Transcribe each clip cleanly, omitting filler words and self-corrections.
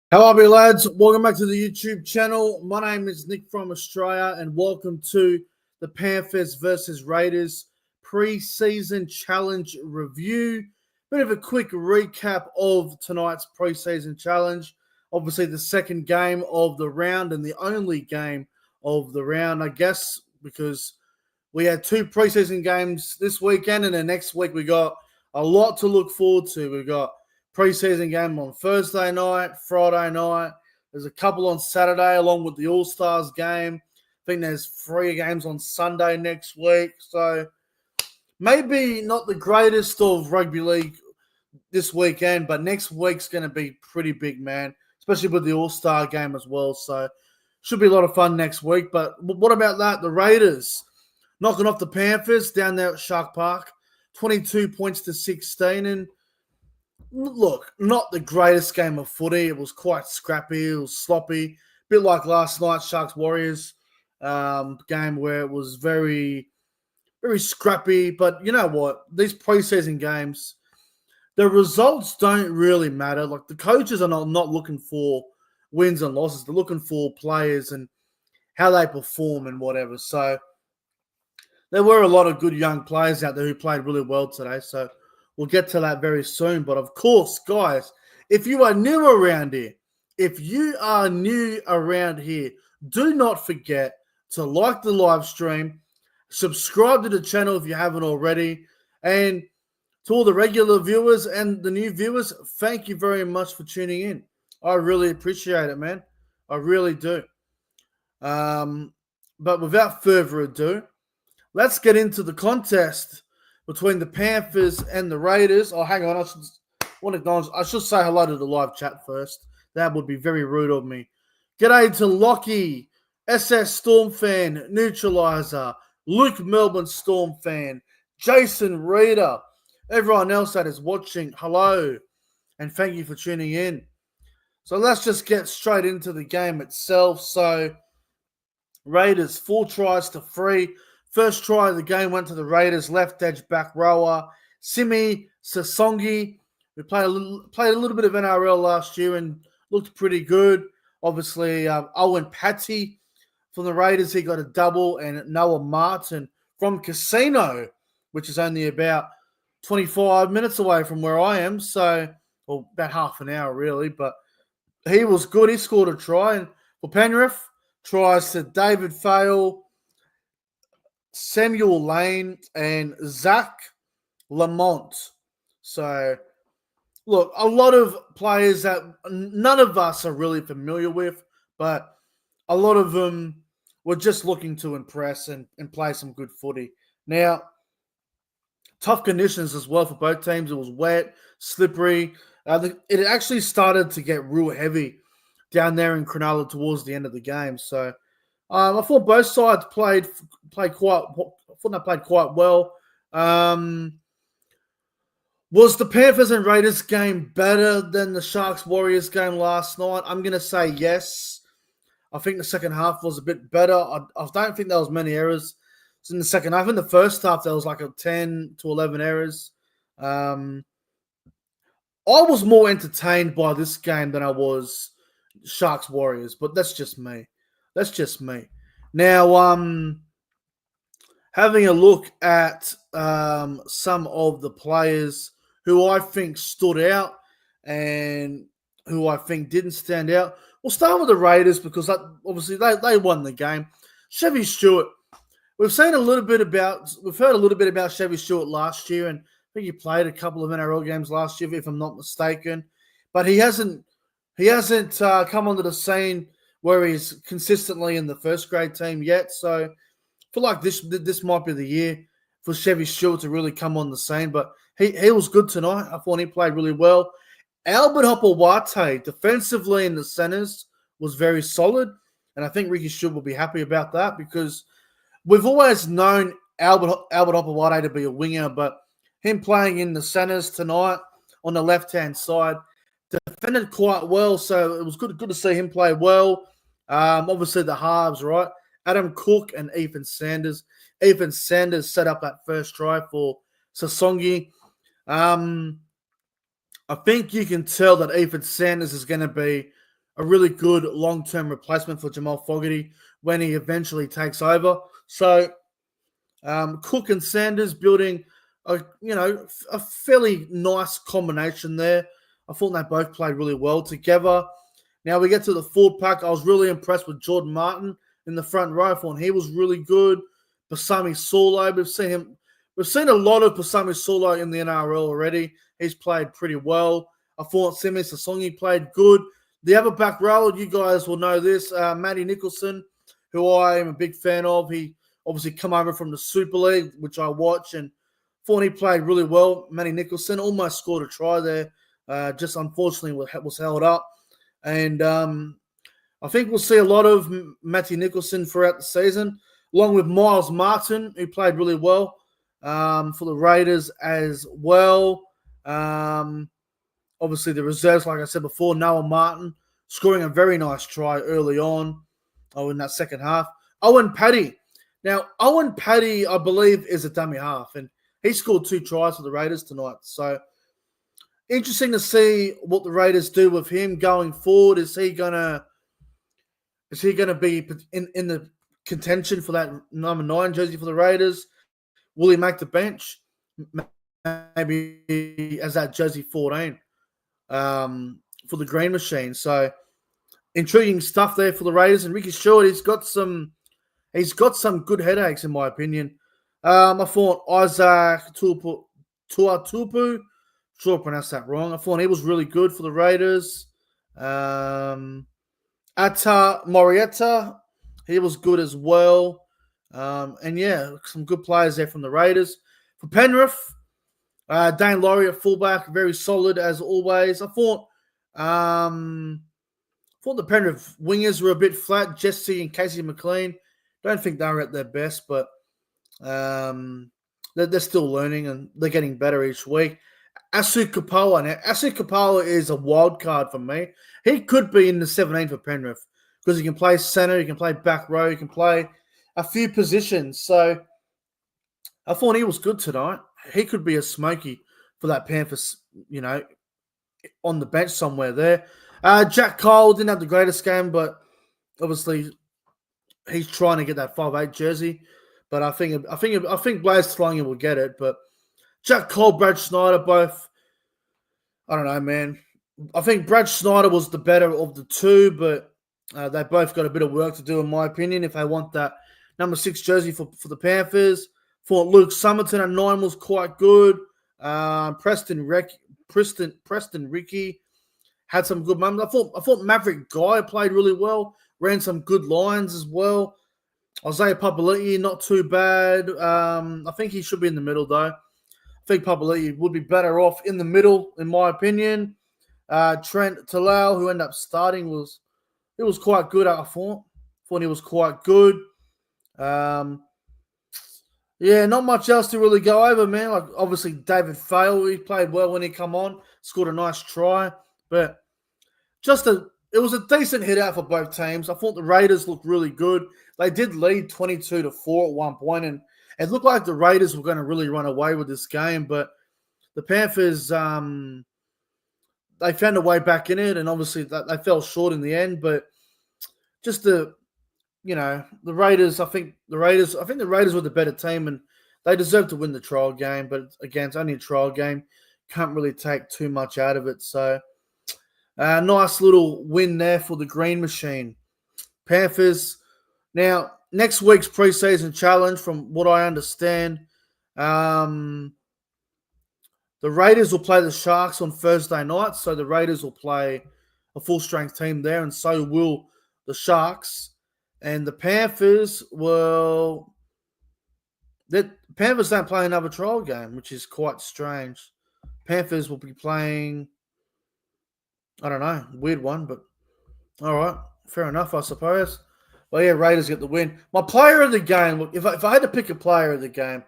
How are we, lads? Welcome back to the YouTube channel. My name is Nick from Australia, and welcome to the Panthers versus Raiders preseason challenge review. Bit of a quick recap of tonight's preseason challenge. Obviously, the second game of the round and the only game of the round, I guess, because we had two preseason games this weekend, and then next week we got a lot to look forward to. We got preseason game on Thursday night, Friday night. There's a couple on Saturday along with the All-Stars game. I think there's 3 games on Sunday next week. So maybe not the greatest of rugby league this weekend, but next week's going to be pretty big, man, especially with the All-Star game as well. So should be a lot of fun next week. But what about that? The Raiders knocking off the Panthers down there at Shark Park, 22 points to 16. And look, not the greatest game of footy. It was quite scrappy. It was sloppy. A bit like last night, Sharks-Warriors game where it was very, very scrappy. But you know what? These preseason games, the results don't really matter. Like, the coaches are not looking for wins and losses. They're looking for players and how they perform and whatever. So there were a lot of good young players out there who played really well today. So we'll get to that very soon. But of course, guys, if you are new around here, do not forget to like the live stream, subscribe to the channel if you haven't already, and to all the regular viewers and the new viewers, thank you very much for tuning in. I really appreciate it, man. I really do. But without further ado, let's get into the contest between the Panthers and the Raiders. Oh, hang on. I should say hello to the live chat first. That would be very rude of me. G'day to Lockie, SS Storm fan, Neutralizer, Luke Melbourne Storm fan, Jason Reader, everyone else that is watching, hello, and thank you for tuning in. So let's just get straight into the game itself. So Raiders 4 tries to 3. First try of the game went to the Raiders left edge back rower, Simi Sasongi, who played a little bit of NRL last year and looked pretty good. Obviously, Owen Patty from the Raiders, he got a double, and Noah Martin from Casino, which is only about 25 minutes away from where I am, so, well, about half an hour really, but he was good. He scored a try, and for Penrith, tries to David Fale, Samuel Lane, and Zach Lamont. So, look, a lot of players that none of us are really familiar with, but a lot of them were just looking to impress and play some good footy. Now, tough conditions as well for both teams. It was wet, slippery. It actually started to get real heavy down there in Cronulla towards the end of the game. So, I thought both sides played quite well. Was the Panthers and Raiders game better than the Sharks-Warriors game last night? I'm going to say yes. I think the second half was a bit better. I don't think there was many errors in the second half. In the first half, there was like a 10 to 11 errors. I was more entertained by this game than I was Sharks-Warriors, but that's just me. Now, having a look at some of the players who I think stood out and who I think didn't stand out. We'll start with the Raiders because obviously they won the game. Chevy Stewart. We've heard a little bit about Chevy Stewart last year, and I think he played a couple of NRL games last year, if I'm not mistaken. But he hasn't come onto the scene where he's consistently in the first grade team yet. So I feel like this might be the year for Chevy Stewart to really come on the scene. But he was good tonight. I thought he played really well. Albert Hopewate, defensively in the centres, was very solid. And I think Ricky Stewart will be happy about that because we've always known Albert Hopewate to be a winger, but him playing in the centres tonight on the left-hand side defended quite well. So it was good to see him play well. Obviously, the halves, right? Adam Cook and Ethan Sanders. Ethan Sanders set up that first try for Sasongi. I think you can tell that Ethan Sanders is going to be a really good long-term replacement for Jamal Fogarty when he eventually takes over. So Cook and Sanders building a fairly nice combination there. I thought they both played really well together. Now we get to the forward pack. I was really impressed with Jordan Martin in the front row. I thought he was really good. Basami Saulo, we've seen a lot of Basami Saulo in the NRL already. He's played pretty well. I thought Simi Sasongi played good. The other back row, you guys will know this, Matty Nicholson, who I am a big fan of. He obviously come over from the Super League, which I watch, and thought he played really well. Matty Nicholson almost scored a try there, just unfortunately was held up. And I think we'll see a lot of Matty Nicholson throughout the season, along with Miles Martin, who played really well for the Raiders as well. Obviously, the reserves, like I said before, Noah Martin scoring a very nice try early on in that second half. Owen Paddy. Now, Owen Paddy, I believe, is a dummy half, and he scored 2 tries for the Raiders tonight. So, interesting to see what the Raiders do with him going forward. Is he gonna be in the contention for that number 9 jersey for the Raiders? Will he make the bench? Maybe as that jersey 14 for the Green Machine. So intriguing stuff there for the Raiders. And Ricky Stewart, he's got some good headaches in my opinion. I thought Isaac Tuatupu, sure I pronounced that wrong. I thought he was really good for the Raiders. Ata Morietta, he was good as well. And yeah, some good players there from the Raiders. For Penrith, Dane Laurie at fullback, very solid as always. I thought the Penrith wingers were a bit flat. Jesse and Casey McLean, don't think they were at their best, but they're still learning and they're getting better each week. Asu Kapoa. Now, Asu Kapoa is a wild card for me. He could be in the 17 for Penrith because he can play center, he can play back row, he can play a few positions. So I thought he was good tonight. He could be a smoky for that Panthers, on the bench somewhere there. Jack Cole didn't have the greatest game, but obviously he's trying to get that 5'8" jersey. But I think Blaze Talangi will get it. But Jack Cole, Brad Schneider, both. I don't know, man. I think Brad Schneider was the better of the two, but they both got a bit of work to do, in my opinion, if they want that number 6 jersey for the Panthers. Thought Luke Summerton at 9 was quite good. Preston Ricky had some good moments. I thought Maverick Guy played really well, ran some good lines as well. Isaiah Papali'i, not too bad. I think he should be in the middle, though. I think Papali'i would be better off in the middle, in my opinion. Trent Talal, who ended up starting, was quite good, I thought. Thought he was quite good. Yeah, not much else to really go over, man. Like, obviously, David Fale, he played well when he come on. Scored a nice try. But it was a decent hit out for both teams. I thought the Raiders looked really good. They did lead 22-4 at one point, and it looked like the Raiders were going to really run away with this game. But the Panthers, they found a way back in it, and obviously they fell short in the end. But just the Raiders, I think the Raiders were the better team, and they deserved to win the trial game. But again, it's only a trial game. Can't really take too much out of it. So, nice little win there for the Green Machine. Panthers. Now, next week's preseason challenge, from what I understand, the Raiders will play the Sharks on Thursday night. So the Raiders will play a full-strength team there, and so will the Sharks. And the Panthers don't play another trial game, which is quite strange. Panthers will be playing, I don't know, weird one, but all right, fair enough, I suppose. Well, yeah, Raiders get the win. My player of the game, look, if I had to pick a player of the game,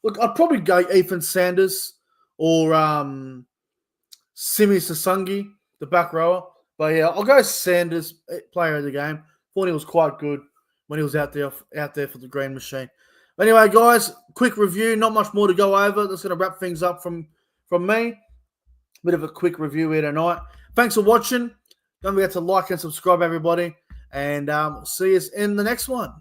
look, I'd probably go Ethan Sanders or Simi Sasungi, the back rower. But yeah, I'll go Sanders, player of the game. Thought he was quite good when he was out there for the Green Machine. Anyway, guys, quick review. Not much more to go over. That's going to wrap things up from me. Bit of a quick review here tonight. Thanks for watching. Don't forget to like and subscribe, everybody. And see us in the next one.